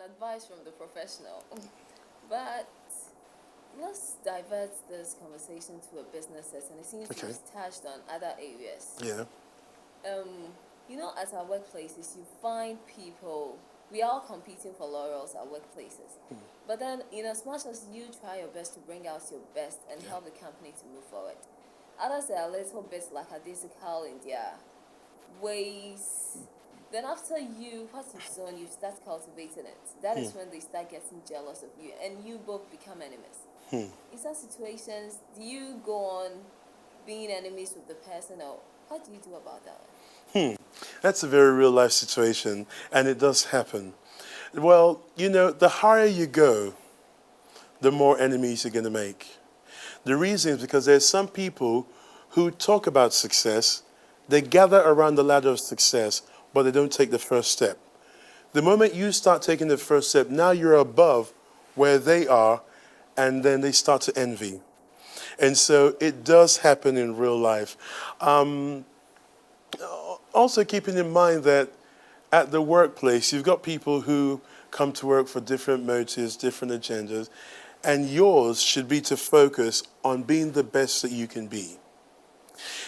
advice from the professional. But let's divert this conversation to a business setting. It seems Okay. we've touched on other areas. Yeah. At our workplaces, you find people, we are all competing for laurels at workplaces. But then, as much as you try your best to bring out your best and help the company to move forward, others are a little bit lackadaisical in their ways. Then after what you've sown, you start cultivating it. That is when they start getting jealous of you, and you both become enemies. In such situations, do you go on being enemies with the person, or what do you do about that? That's a very real life situation, and it does happen. Well, the higher you go, the more enemies you're going to make. The reason is because there's some people who talk about success, they gather around the ladder of success, but they don't take the first step. The moment you start taking the first step, now you're above where they are, and then they start to envy. And so it does happen in real life. Also keeping in mind that at the workplace, you've got people who come to work for different motives, different agendas, and yours should be to focus on being the best that you can be.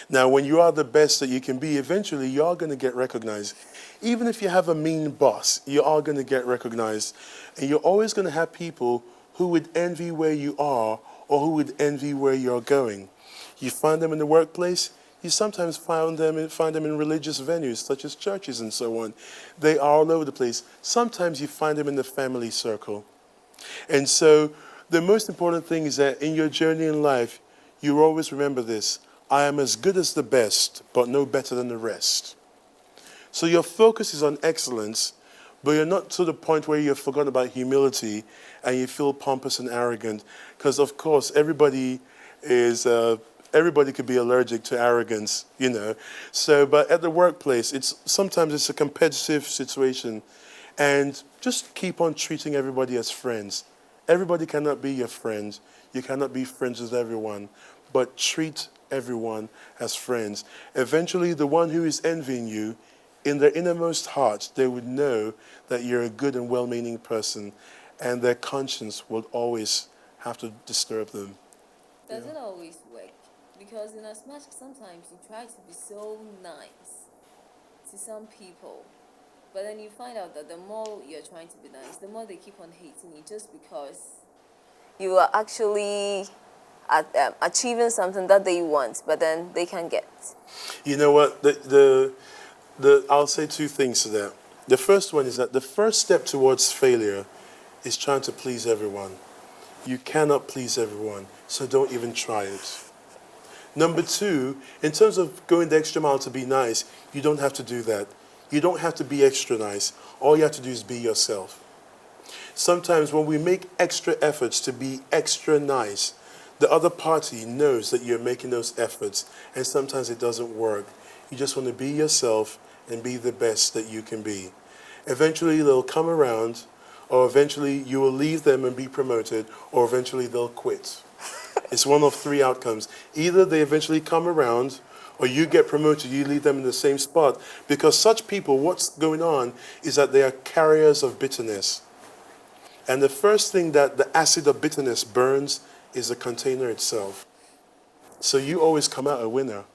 Now, when you are the best that you can be, eventually you are going to get recognized. Even if you have a mean boss, you are going to get recognized. And you're always going to have people who would envy where you are or who would envy where you're going. You find them in the workplace. You sometimes find them in religious venues, such as churches and so on. They are all over the place. Sometimes you find them in the family circle. And so the most important thing is that in your journey in life, you always remember this. I am as good as the best, but no better than the rest. So your focus is on excellence, but you're not to the point where you've forgotten about humility and you feel pompous and arrogant. Because, of course, everybody could be allergic to arrogance, So, but at the workplace, sometimes it's a competitive situation. And just keep on treating everybody as friends. Everybody cannot be your friend. You cannot be friends with everyone. But treat everyone as friends. Eventually, the one who is envying you, in their innermost heart, they would know that you're a good and well-meaning person, and their conscience will always have to disturb them. Does it always work? Because in as much sometimes you try to be so nice to some people, but then you find out that the more you're trying to be nice, the more they keep on hating you just because you are actually achieving something that they want, but then they can get. You know what? I'll say two things to that. The first one is that the first step towards failure is trying to please everyone. You cannot please everyone, so don't even try it. Number two, in terms of going the extra mile to be nice, you don't have to do that. You don't have to be extra nice. All you have to do is be yourself. Sometimes when we make extra efforts to be extra nice, the other party knows that you're making those efforts, and sometimes it doesn't work. You just want to be yourself and be the best that you can be. Eventually they'll come around, or eventually you will leave them and be promoted, or eventually they'll quit. It's one of three outcomes. Either they eventually come around, or you get promoted, you leave them in the same spot. Because such people, what's going on is that they are carriers of bitterness. And the first thing that the acid of bitterness burns is the container itself. So you always come out a winner.